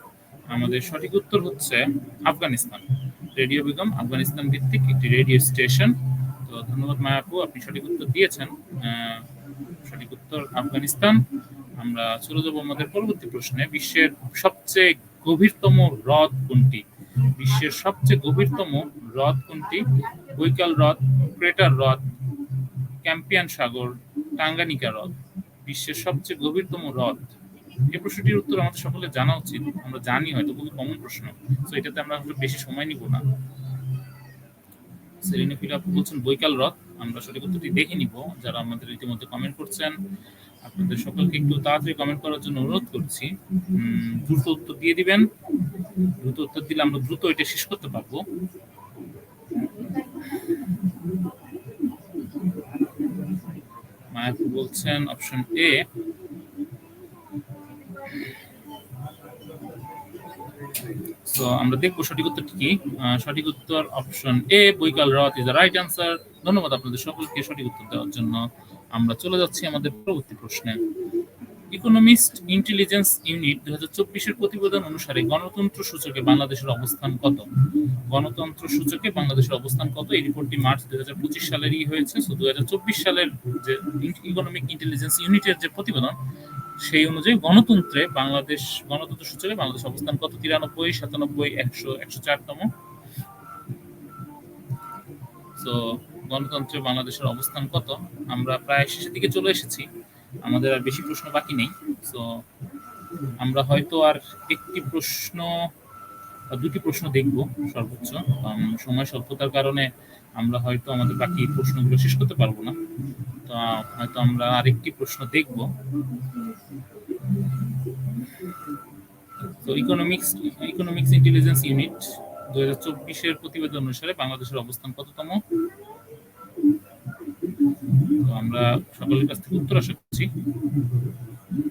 A: আমাদের সঠিক উত্তর হচ্ছে আফগানিস্তান। রেডিও বেগম আফগানিস্তান ভিত্তিক একটি রেডিও স্টেশন। তো ধন্যবাদ মায়াপু, আপনি সঠিক উত্তর দিয়েছেন। সঠিক উত্তর আফগানিস্তান। আমরা চলে যাবো আমাদের পরবর্তী প্রশ্নে। বিশ্বের সবচেয়ে গভীরতম হ্রদ কোনটি? বিশ্বের সবচেয়ে গভীরতম হ্রদ কোনটি? বৈকাল হ্রদ, ক্রেটার হ্রদ, ক্যাম্পিয়ান সাগর, টাঙ্গানিকা হ্রদ। বিশ্বের সবচেয়ে গভীরতম হ্রদ। এই প্রশ্নটির উত্তর আমাদের সকলের জানা উচিত। আমরা জানি, হয়তো খুবই কমন প্রশ্ন। তো এটাতে আমরা বেশি সময় নিব না। সেলিনা ফিল আপু বলছেন বৈকাল হ্রদ। আমরা সঠিক উত্তরটি দেখে নিব। যারা আমাদের ইতিমধ্যে কমেন্ট করছেন, আপনাদের সকলকে একটু তাড়াতাড়ি কমেন্ট করার জন্য অনুরোধ করছি। দ্রুত উত্তর দিয়ে দিবেন। দ্রুত উত্তর দিলে আমরা দ্রুত এটা শেষ করতে পারবো। মায়াপু বলছেন অপশন এ। তো আমরা দেখবো সঠিক উত্তরটি কি। সঠিক উত্তর অপশন এ, বৈকাল রাত ইজ দ্য রাইট অ্যান্সার। ধন্যবাদ আপনাদের সকলকে সঠিক উত্তর দেওয়ার জন্য। আমরা চলে যাচ্ছি আমাদের পরবর্তী প্রশ্নে। ইকোনমিস্ট ইন্টেলিজেন্স ইউনিট 2024-এর প্রতিবেদন অনুসারে গণতন্ত্র সূচকে বাংলাদেশের অবস্থান কত? গণতন্ত্র সূচকে বাংলাদেশের অবস্থান কত? এই রিপোর্টটি মার্চ 2025 সালেরই হয়েছে। 2024 সালের যে ইকোনমিক ইন্টেলিজেন্স ইউনিটের যে প্রতিবেদন, সেই অনুযায়ী গণতন্ত্র সূচকে বাংলাদেশ অবস্থান কত? 93, 97, 100, 104তম। তো গণতন্ত্রে বাংলাদেশের অবস্থান কত? আমরা প্রায় শেষের দিকে চলে এসেছি, আমাদের আর বেশি প্রশ্ন বাকি নেই। তো আমরা হয়তো আর একটি প্রশ্ন বা দুটি প্রশ্ন দেখব সর্বোচ্চ। সময় স্বল্পতার কারণে আমরা হয়তো আমাদের বাকি প্রশ্নগুলো শেষ করতে পারবো না। তো হয়তো আমরা আরেকটি প্রশ্ন দেখব। তো ইকোনমিক্স ইন্টেলিজেন্স ইউনিট 2024-এর প্রতিবেদন অনুসারে বাংলাদেশের অবস্থান কততম? তো আমরা সকলের কাছ থেকে উত্তর আশা করছি।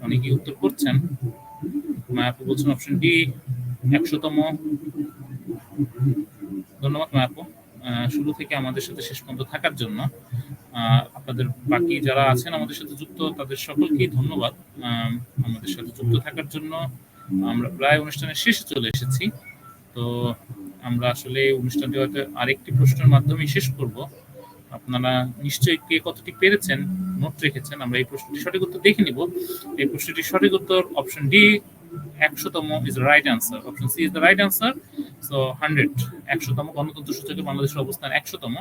A: অনেকেই উত্তর করছেন। মায়াপু বলছেন অপশন ডি, 100তম। ধন্যবাদ মায়াপু, শুরু থেকে আমাদের সাথে শেষ পর্যন্ত থাকার জন্য। আপনাদের বাকি যারা আছেন আমাদের সাথে যুক্ত, তাদের সকলকেই ধন্যবাদ আমাদের সাথে যুক্ত থাকার জন্য। আমরা প্রায় অনুষ্ঠানের শেষে চলে এসেছি। তো আমরা আসলে অনুষ্ঠানটি হয়তো আরেকটি প্রশ্নের মাধ্যমে শেষ করব। আপনারা নিশ্চয়ই কে কতটি পেরেছেন নোট রেখেছেন। আমরা এই প্রশ্নটি সঠিক উত্তর দেখে নিব। এই প্রশ্নটির সঠিক উত্তর অপশন ডি, 100তম is the right answer. Option C is the right answer. So 100, 100তম গণতন্ত্র সূচকে বাংলাদেশের অবস্থান 100তম।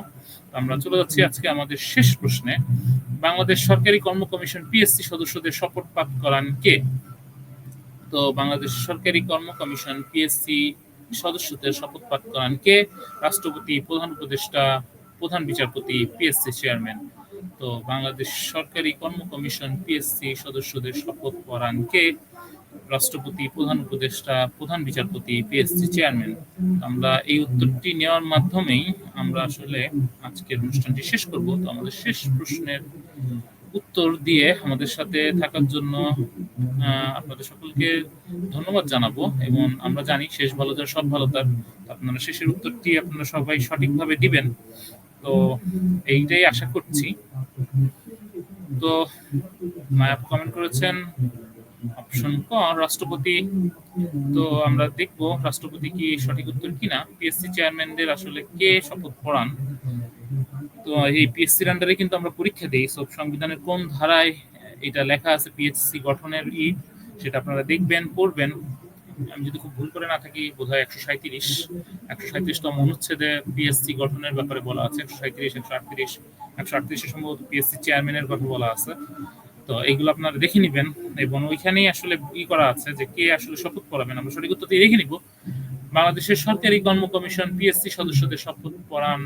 A: আমরা চলে যাচ্ছি আজকে আমাদের শেষ প্রশ্নে। বাংলাদেশ সরকারি কর্ম কমিশন পিএসসি সদস্যদের শপথ পাঠ করান কে? তো বাংলাদেশ সরকারি কর্ম কমিশন পিএসসি সদস্যদের শপথ পাঠ করান কে? রাষ্ট্রপতি, প্রধান উপদেষ্টা, প্রধান বিচারপতি, পিএসসি চেয়ারম্যান। তো বাংলাদেশ সরকারি কর্ম কমিশন পিএসসি সদস্যদের শপথ করান কে? রাষ্ট্রপতি, প্রধান উপদেষ্টা, প্রধান বিচারপতি, পিএসসি চেয়ারম্যান। আমরা এই উত্তরটি নেওয়ার মাধ্যমেই আমরা আসলে আজকের অনুষ্ঠানটি শেষ করব। তো আমাদের শেষ প্রশ্নের উত্তর দিয়ে আমাদের সাথে থাকার জন্য আপনাদের সকলকে ধন্যবাদ জানাবো। এবং আমরা জানি শেষ ভালো যার সব ভালো তার। আপনারা শেষের উত্তরটি আপনারা সবাই সঠিকভাবে দিবেন, তো এইটাই আশা করছি। তো মায়াপ কমেন্ট করেছেন অপশন ক, রাষ্ট্রপতি। তো আমরা দেখব রাষ্ট্রপতি কি সঠিক উত্তর কিনা। পিএসসি চেয়ারম্যানদের আসলে কে শপথ পড়ান? তো এই পিএসসির আন্ডারে কিন্তু আমরা পরীক্ষা দিই। সব সংবিধানের কোন ধারায় এটা লেখা আছে পিএসসি গঠনের সেটা আপনারা দেখবেন, পড়বেন। আমি যদি খুব ভুল করে না থাকি, বোধহয় 137তম অনুচ্ছেদে পিএসসি গঠনের ব্যাপারে বলা আছে। 137, 138 সম্ভবত পিএসসি চেয়ারম্যানের কথা বলা আছে। তো এইগুলো আপনারা দেখে নিবেন, এবং ওইখানেই আসলে করা আছে যে কে আসলে শপথ পড়াবেন। আমরা সঠিক উত্তরটি দেখে নিব। বাংলাদেশের সরকারি কর্ম কমিশন পিএসসি সদস্যদের শপথ পড়ান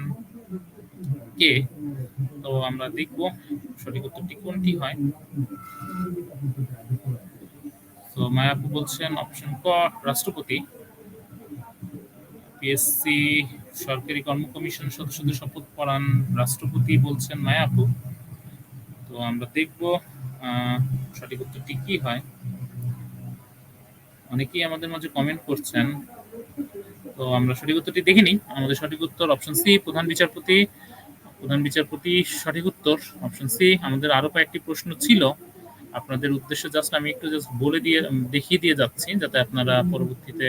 A: কে? তো আমরা দেখব সঠিক উত্তরটি কোনটি হয়। তো মায়াপু বলছেন অপশন ক, রাষ্ট্রপতি। পিএসসি সরকারি কর্ম কমিশন সদস্যদের শপথ পড়ান রাষ্ট্রপতি বলছেন মায়াপু। তো আমরা দেখব সঠিক উত্তরটি কি হয়। অনেকেই আমাদের মাঝে কমেন্ট করছেন, তো আমরা সঠিক উত্তরটি দেখে নিই। আমাদের সঠিক উত্তর অপশন সি, প্রধান বিচারপতি। প্রধান বিচারপতি সঠিক উত্তর, অপশন সি। আমাদের আরো কয়েকটি প্রশ্ন ছিল, আপনাদের উদ্দেশ্যে জাস্ট আমি একটু বলে দিয়ে দেখিয়ে দিয়ে যাচ্ছি, যাতে আপনারা পরবর্তীতে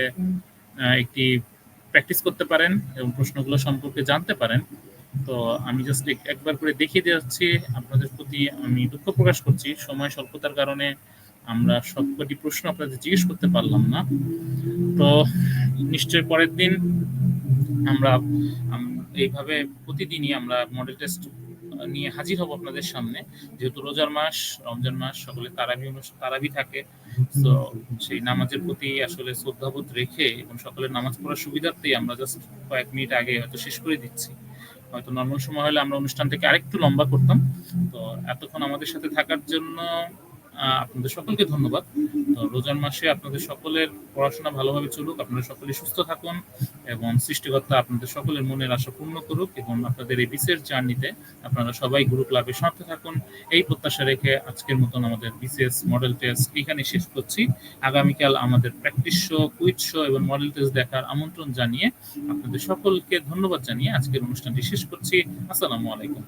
A: একটি প্র্যাকটিস করতে পারেন এবং প্রশ্নগুলো সম্পর্কে জানতে পারেন। তো আমি জাস্ট একবার করে দেখিয়ে দিয়ে যাচ্ছি। আপনাদের প্রতি আমি দুঃখ প্রকাশ করছি, সময় স্বল্পতার কারণে আমরা সবকটি প্রশ্ন আপনাদের জিজ্ঞেস করতে পারলাম না। তো নিশ্চয়ই পরের দিন আমরা এইভাবে প্রতিদিনই আমরা মডেল টেস্ট নিয়ে হাজির হব আপনাদের সামনে। যেহেতু রোজার মাস, রমজান মাস, সকলে তারাবি থাকে। তো সেই নামাজের প্রতি আসলে শ্রদ্ধাবোধ রেখে এবং সকলের নামাজ পড়ার সুবিধার্থেই আমরা জাস্ট কয়েক মিনিট আগে হয়তো শেষ করে দিচ্ছি। হয়তো নর্মাল সময় হলে আমরা অনুষ্ঠানটাকে আরেকটু লম্বা করতাম। তো এতক্ষণ আমাদের সাথে থাকার জন্য আপনাদের সকলকে ধন্যবাদ। তো রোজার মাসে আপনাদের সকলের পড়াশোনা ভালোভাবে চলুক, আপনারা সকলে সুস্থ থাকুন এবং সৃষ্টিকর্তা আপনাদের সকলের মনের আশা পূর্ণ করুক এবং আপনাদের এই বিশেষ জার্নিতে আপনারা সবাই গুরু ক্লাবের সাথে থাকুন, এই প্রত্যাশা রেখে আজকের মতন আমাদের বিসিএস মডেল টেস্ট এখানে শেষ করছি। আগামীকাল আমাদের প্র্যাকটিস শো, কুইজ শো এবং মডেল টেস্ট দেখার আমন্ত্রণ জানিয়ে আপনাদের সকলকে ধন্যবাদ জানিয়ে আজকের অনুষ্ঠানটি শেষ করছি। আসসালামু আলাইকুম।